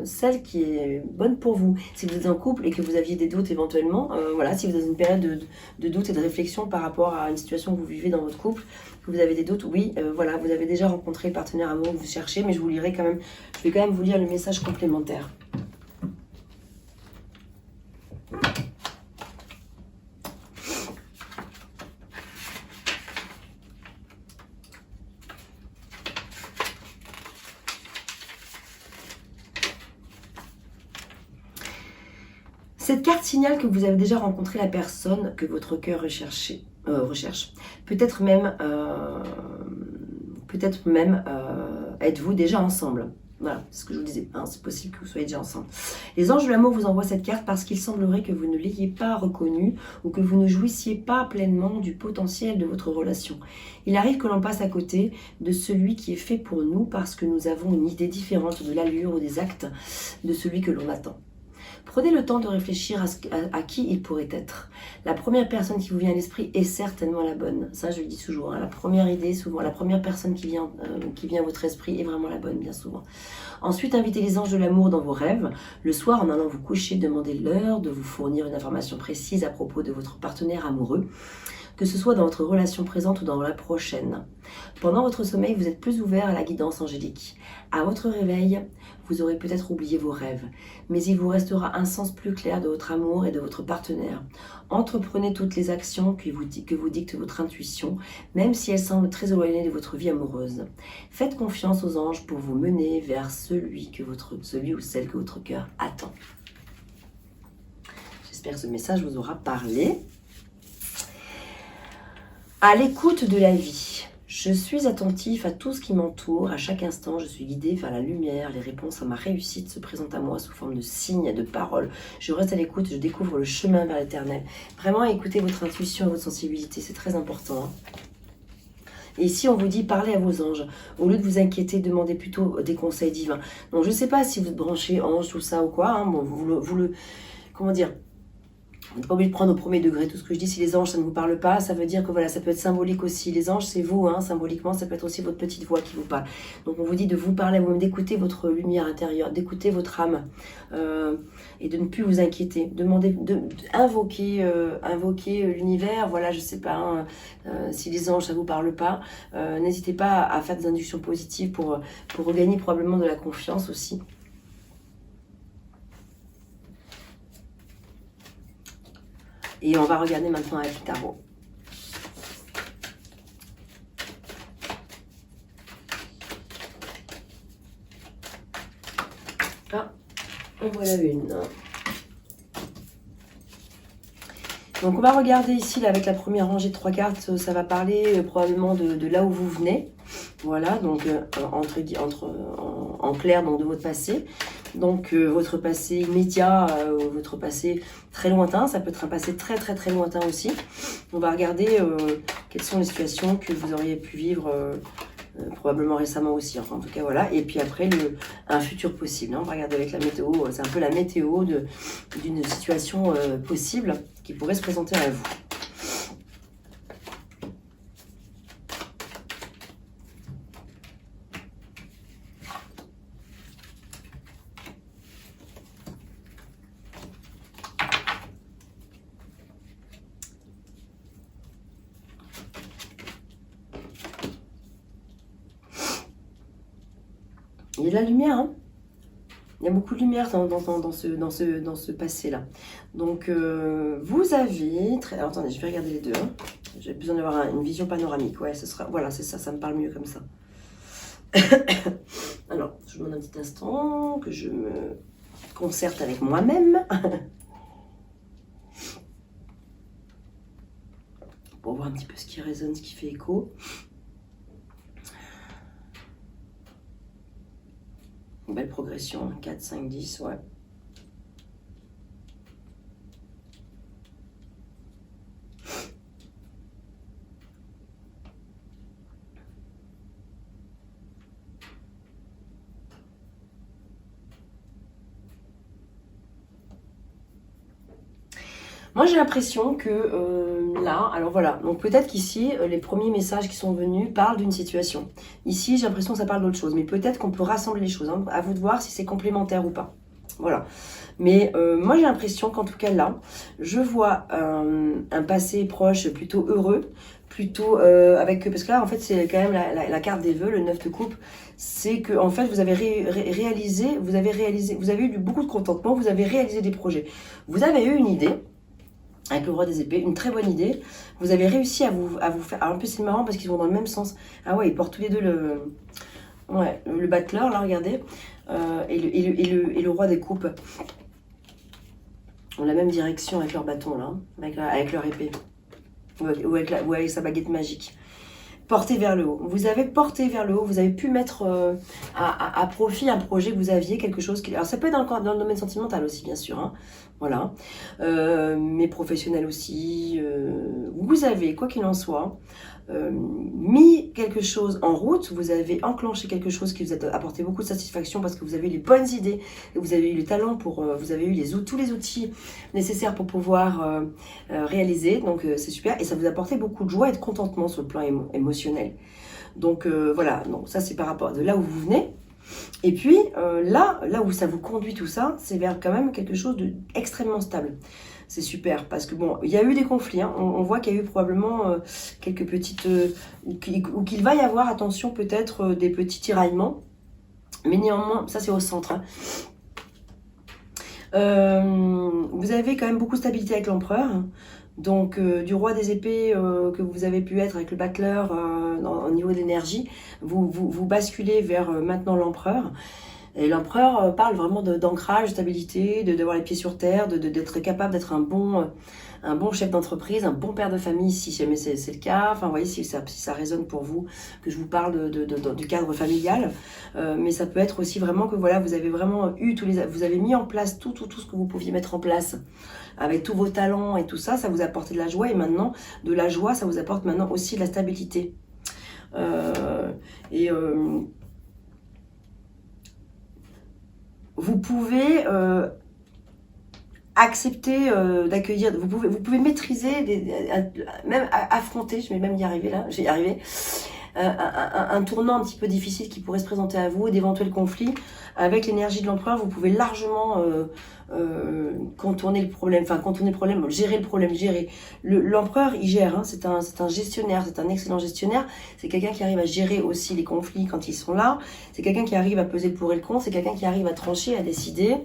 celle qui est bonne pour vous. Si vous êtes en couple et que vous aviez des doutes éventuellement, voilà, si vous êtes dans une période de doute et de réflexion par rapport à une situation que vous vivez dans votre couple, que vous avez des doutes, oui, voilà, vous avez déjà rencontré le partenaire amoureux que vous cherchez, mais je vous lirai quand même, je vais quand même vous lire le message complémentaire. Cette carte signale que vous avez déjà rencontré la personne que votre cœur recherche. Peut-être même êtes-vous déjà ensemble. Voilà, c'est ce que je vous disais, hein, c'est possible que vous soyez déjà ensemble. Les anges de l'amour vous envoient cette carte parce qu'il semblerait que vous ne l'ayez pas reconnue ou que vous ne jouissiez pas pleinement du potentiel de votre relation. Il arrive que l'on passe à côté de celui qui est fait pour nous parce que nous avons une idée différente de l'allure ou des actes de celui que l'on attend. Prenez le temps de réfléchir à qui il pourrait être. La première personne qui vous vient à l'esprit est certainement la bonne. Ça, je le dis toujours. Hein. La première idée, souvent, la première personne qui vient à votre esprit est vraiment la bonne, bien souvent. Ensuite, invitez les anges de l'amour dans vos rêves. Le soir, en allant vous coucher, demandez l'heure de vous fournir une information précise à propos de votre partenaire amoureux, que ce soit dans votre relation présente ou dans la prochaine. Pendant votre sommeil, vous êtes plus ouvert à la guidance angélique. À votre réveil, vous aurez peut-être oublié vos rêves, mais il vous restera un sens plus clair de votre amour et de votre partenaire. Entreprenez toutes les actions que vous dicte votre intuition, même si elles semblent très éloignées de votre vie amoureuse. Faites confiance aux anges pour vous mener vers celui ou celle que votre cœur attend. J'espère que ce message vous aura parlé. À l'écoute de la vie. Je suis attentif à tout ce qui m'entoure. À chaque instant, je suis guidée vers la lumière. Les réponses à ma réussite se présentent à moi sous forme de signes, de paroles. Je reste à l'écoute, je découvre le chemin vers l'éternel. Vraiment, écoutez votre intuition et votre sensibilité, c'est très important. Hein. Et ici, on vous dit, parlez à vos anges. Au lieu de vous inquiéter, demandez plutôt des conseils divins. Donc, je ne sais pas si vous branchez ange, tout ça ou quoi. Hein. Bon, comment dire ? Vous n'êtes pas obligé de prendre au premier degré tout ce que je dis. Si les anges, ça ne vous parle pas, ça veut dire que voilà, ça peut être symbolique aussi. Les anges, c'est vous, hein, symboliquement, ça peut être aussi votre petite voix qui vous parle. Donc on vous dit de vous parler à vous-même, d'écouter votre lumière intérieure, d'écouter votre âme et de ne plus vous inquiéter. Demandez, invoquer l'univers. Voilà, je sais pas, hein, si les anges, ça vous parle pas, n'hésitez pas à faire des inductions positives pour regagner probablement de la confiance aussi. Et on va regarder maintenant avec le tarot. Ah, en voilà une. Donc on va regarder ici là, avec la première rangée de 3 cartes, ça va parler probablement de là où vous venez. Voilà, donc en clair donc de votre passé. Donc votre passé immédiat, votre passé très lointain, ça peut être un passé très très très lointain aussi. On va regarder quelles sont les situations que vous auriez pu vivre probablement récemment aussi, enfin en tout cas voilà. Et puis après un futur possible, hein. On va regarder avec la météo, c'est un peu la météo d'une situation possible qui pourrait se présenter à vous. Il y a de la lumière, hein. Il y a beaucoup de lumière dans ce passé-là. Donc, vous avez... Alors, attendez, je vais regarder les deux. Hein. J'ai besoin d'avoir une vision panoramique. Ouais, ce sera... Voilà, c'est ça, ça me parle mieux comme ça. Alors, je vous demande un petit instant que je me concerte avec moi-même. Pour voir un petit peu ce qui résonne, ce qui fait écho. Une belle progression, 4, 5, 10, ouais. Moi, j'ai l'impression que là, alors voilà, donc peut-être qu'ici, les premiers messages qui sont venus parlent d'une situation. Ici, j'ai l'impression que ça parle d'autre chose, mais peut-être qu'on peut rassembler les choses. Hein. À vous de voir si c'est complémentaire ou pas. Voilà. Mais moi, j'ai l'impression qu'en tout cas là, je vois un passé proche plutôt heureux, plutôt avec... Parce que là, en fait, c'est quand même la carte des vœux, le 9 de coupe. C'est que en fait, vous avez réalisé, vous avez eu beaucoup de contentement, vous avez réalisé des projets. Vous avez eu une idée, avec le roi des épées, une très bonne idée. Vous avez réussi à vous faire... Alors en plus, c'est marrant parce qu'ils vont dans le même sens. Ah ouais, ils portent tous les deux le battleur, là, regardez. Et le roi des coupes ont la même direction avec leur bâton, là, avec leur épée. Ou avec sa baguette magique. Porté vers le haut. Vous avez porté vers le haut, vous avez pu mettre à profit un projet que vous aviez, quelque chose qui... Alors ça peut être dans le domaine sentimental aussi, bien sûr, hein. Voilà. Mais professionnel aussi. Vous avez, quoi qu'il en soit, mis quelque chose en route, vous avez enclenché quelque chose qui vous a apporté beaucoup de satisfaction parce que vous avez eu les bonnes idées, et vous avez eu le talent pour, vous avez eu tous les outils nécessaires pour pouvoir réaliser, donc c'est super, et ça vous a apporté beaucoup de joie et de contentement sur le plan émotionnel. Donc voilà, donc ça c'est par rapport de là où vous venez. Et puis là où ça vous conduit tout ça, c'est vers quand même quelque chose d'extrêmement stable. C'est super parce que bon, il y a eu des conflits, hein. On voit qu'il y a eu probablement quelques petites... ou qu'il va y avoir, attention, peut-être des petits tiraillements. Mais néanmoins, ça c'est au centre. Hein. Vous avez quand même beaucoup de stabilité avec l'empereur. Donc du roi des épées que vous avez pu être avec le battleur au niveau de l'énergie, vous basculez vers maintenant l'empereur. Et l'empereur parle vraiment d'ancrage, de stabilité, d'avoir les pieds sur terre, d'être capable d'être un bon chef d'entreprise, un bon père de famille si jamais c'est le cas. Enfin, vous voyez, si ça résonne pour vous, que je vous parle du cadre familial. Mais ça peut être aussi vraiment que voilà, vous avez vraiment eu vous avez mis en place tout ce que vous pouviez mettre en place avec tous vos talents et tout ça, ça vous a apporté de la joie. Et maintenant, de la joie, ça vous apporte maintenant aussi de la stabilité. Vous pouvez accepter d'accueillir, vous pouvez maîtriser, même affronter, je vais même y arriver là, j'ai y arrivé, un tournant un petit peu difficile qui pourrait se présenter à vous, d'éventuels conflits. Avec l'énergie de l'empereur, vous pouvez largement contourner le problème, gérer le problème, l'empereur, il gère, hein, c'est un gestionnaire, c'est un excellent gestionnaire, c'est quelqu'un qui arrive à gérer aussi les conflits quand ils sont là, c'est quelqu'un qui arrive à peser le pour et le contre, c'est quelqu'un qui arrive à trancher, à décider,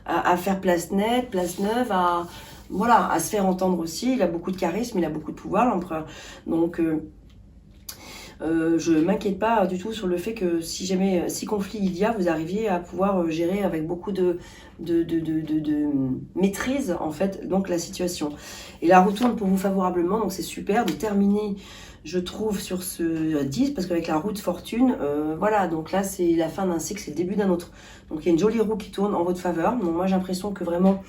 à faire place nette, place neuve, à se faire entendre aussi. Il a beaucoup de charisme, il a beaucoup de pouvoir, l'empereur. Donc je ne m'inquiète pas du tout sur le fait que si conflit il y a, vous arriviez à pouvoir gérer avec beaucoup de maîtrise en fait donc la situation. Et la roue tourne pour vous favorablement, donc c'est super de terminer, je trouve, sur ce 10, parce qu'avec la roue de fortune, voilà, donc là c'est la fin d'un cycle, c'est le début d'un autre. Donc il y a une jolie roue qui tourne en votre faveur. Donc moi j'ai l'impression que vraiment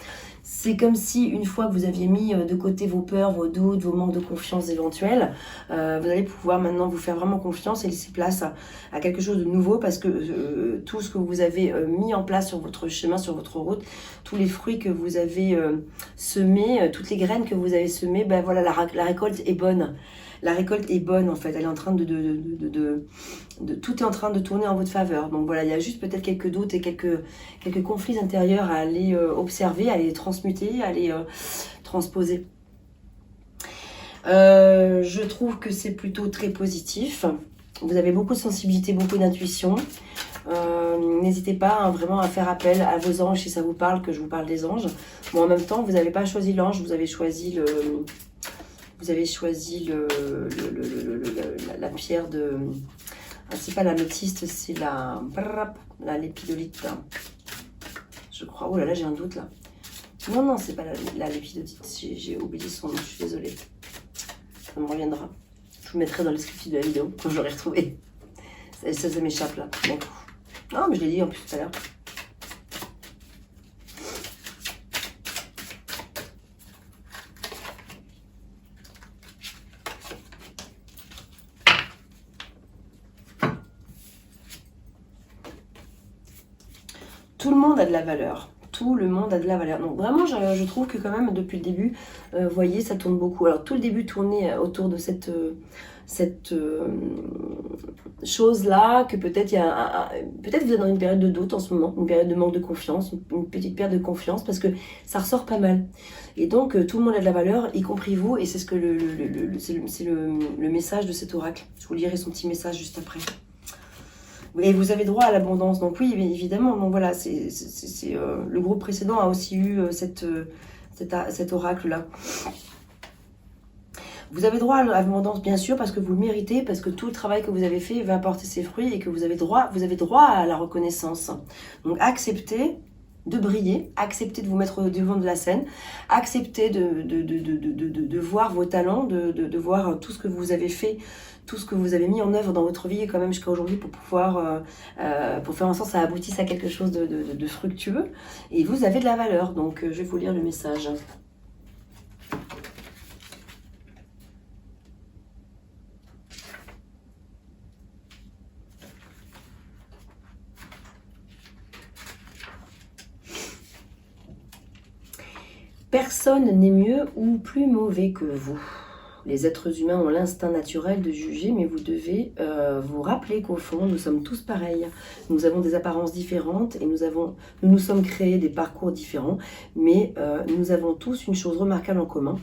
c'est comme si une fois que vous aviez mis de côté vos peurs, vos doutes, vos manques de confiance éventuels, vous allez pouvoir maintenant vous faire vraiment confiance et laisser place à quelque chose de nouveau, parce que tout ce que vous avez mis en place sur votre chemin, sur votre route, tous les fruits que vous avez semés, toutes les graines que vous avez semées, ben voilà, la récolte est bonne. La récolte est bonne en fait, elle est en train tout est en train de tourner en votre faveur. Donc voilà, il y a juste peut-être quelques doutes et quelques conflits intérieurs à aller observer, à aller transmuter, à aller transposer. Je trouve que c'est plutôt très positif. Vous avez beaucoup de sensibilité, beaucoup d'intuition. N'hésitez pas hein, vraiment à faire appel à vos anges si ça vous parle, que je vous parle des anges. Bon, en même temps, vous n'avez pas choisi l'ange, vous avez choisi la pierre de... C'est pas l'améthyste, c'est la lépidolite. Je crois. Oh là là, j'ai un doute là. Non, c'est pas la lépidolite. J'ai oublié son nom, je suis désolée. Ça me reviendra. Je vous mettrai dans le descriptif de la vidéo quand je l'aurai retrouvé. Ça m'échappe là. Bon. Non, mais je l'ai dit en plus tout à l'heure. Tout le monde a de la valeur. Tout le monde a de la valeur. Donc vraiment, je trouve que quand même, depuis le début, vous voyez, ça tourne beaucoup. Alors tout le début tournait autour de cette chose-là, que peut-être peut-être vous êtes dans une période de doute en ce moment, une période de manque de confiance, une petite perte de confiance, parce que ça ressort pas mal. Et donc tout le monde a de la valeur, y compris vous, et c'est ce que c'est le message de cet oracle. Je vous lirai son petit message juste après. Et vous avez droit à l'abondance, donc oui, évidemment. Donc voilà, le groupe précédent a aussi eu cet oracle-là. Vous avez droit à l'abondance, bien sûr, parce que vous le méritez, parce que tout le travail que vous avez fait va apporter ses fruits et que vous avez droit à la reconnaissance. Donc acceptez de briller, acceptez de vous mettre devant de la scène, acceptez de voir vos talents, de voir tout ce que vous avez fait, tout ce que vous avez mis en œuvre dans votre vie quand même jusqu'à aujourd'hui pour pouvoir, pour faire en sorte que ça aboutisse à quelque chose de fructueux. Et vous avez de la valeur, donc je vais vous lire le message. Personne n'est mieux ou plus mauvais que vous. Les êtres humains ont l'instinct naturel de juger, mais vous devez vous rappeler qu'au fond, nous sommes tous pareils. Nous avons des apparences différentes et nous nous sommes créés des parcours différents, mais nous avons tous une chose remarquable en commun.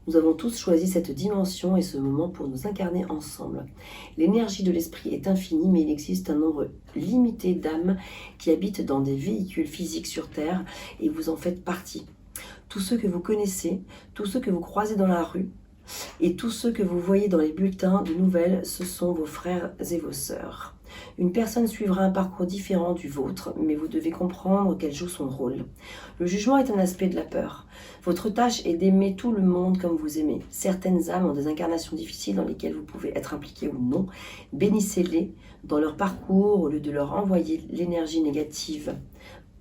Nous avons tous choisi cette dimension et ce moment pour nous incarner ensemble. L'énergie de l'esprit est infinie, mais il existe un nombre limité d'âmes qui habitent dans des véhicules physiques sur Terre et vous en faites partie. Tous ceux que vous connaissez, tous ceux que vous croisez dans la rue et tous ceux que vous voyez dans les bulletins de nouvelles, ce sont vos frères et vos sœurs. Une personne suivra un parcours différent du vôtre, mais vous devez comprendre qu'elle joue son rôle. Le jugement est un aspect de la peur. Votre tâche est d'aimer tout le monde comme vous aimez. Certaines âmes ont des incarnations difficiles dans lesquelles vous pouvez être impliqué ou non. Bénissez-les dans leur parcours au lieu de leur envoyer l'énergie négative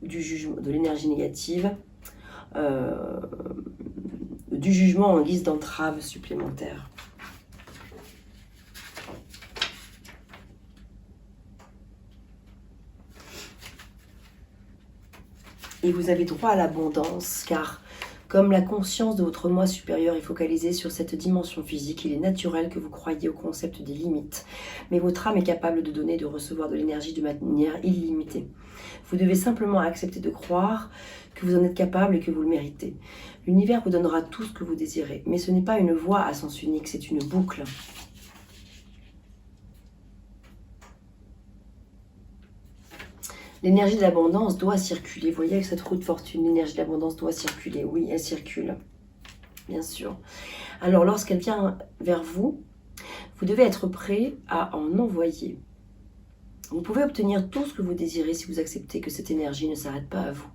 du jugement, de l'énergie négative. Du jugement en guise d'entrave supplémentaire. Et vous avez droit à l'abondance, car comme la conscience de votre moi supérieur est focalisée sur cette dimension physique, il est naturel que vous croyiez au concept des limites. Mais votre âme est capable de donner et de recevoir de l'énergie de manière illimitée. Vous devez simplement accepter de croire que vous en êtes capable et que vous le méritez. L'univers vous donnera tout ce que vous désirez, mais ce n'est pas une voie à sens unique, c'est une boucle. L'énergie de l'abondance doit circuler. Vous voyez, avec cette roue de fortune, l'énergie de l'abondance doit circuler. Oui, elle circule, bien sûr. Alors, lorsqu'elle vient vers vous, vous devez être prêt à en envoyer. Vous pouvez obtenir tout ce que vous désirez si vous acceptez que cette énergie ne s'arrête pas à vous.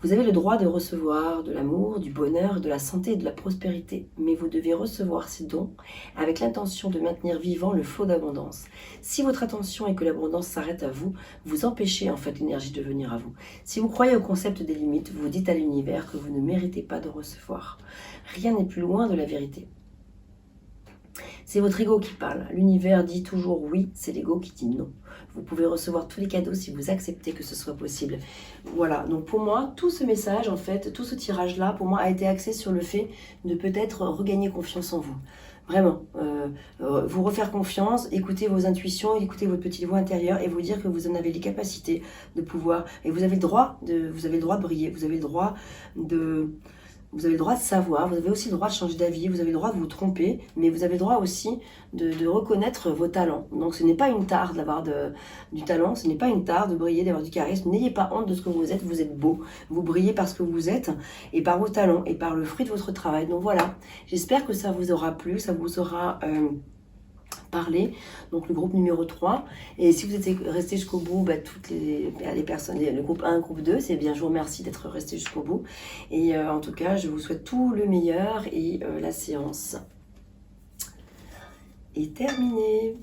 Vous avez le droit de recevoir de l'amour, du bonheur, de la santé et de la prospérité. Mais vous devez recevoir ces dons avec l'intention de maintenir vivant le flot d'abondance. Si votre attention est que l'abondance s'arrête à vous, vous empêchez en fait l'énergie de venir à vous. Si vous croyez au concept des limites, vous dites à l'univers que vous ne méritez pas de recevoir. Rien n'est plus loin de la vérité. C'est votre ego qui parle. L'univers dit toujours oui, c'est l'ego qui dit non. Vous pouvez recevoir tous les cadeaux si vous acceptez que ce soit possible. Voilà, donc pour moi, tout ce message, en fait, tout ce tirage-là, pour moi, a été axé sur le fait de peut-être regagner confiance en vous. Vraiment, vous refaire confiance, écouter vos intuitions, écouter votre petite voix intérieure et vous dire que vous en avez les capacités de pouvoir. Et vous avez le droit de briller, vous avez le droit Vous avez le droit de savoir, vous avez aussi le droit de changer d'avis, vous avez le droit de vous tromper, mais vous avez le droit aussi de reconnaître vos talents. Donc ce n'est pas une tare d'avoir du talent, ce n'est pas une tare de briller, d'avoir du charisme. N'ayez pas honte de ce que vous êtes beau, vous brillez parce que vous êtes et par vos talents et par le fruit de votre travail. Donc voilà, j'espère que ça vous aura plu, ça vous aura parler, donc le groupe numéro 3. Et si vous êtes resté jusqu'au bout, toutes les personnes, le groupe 1, le groupe 2, c'est bien, je vous remercie d'être resté jusqu'au bout. Et en tout cas, je vous souhaite tout le meilleur et la séance est terminée.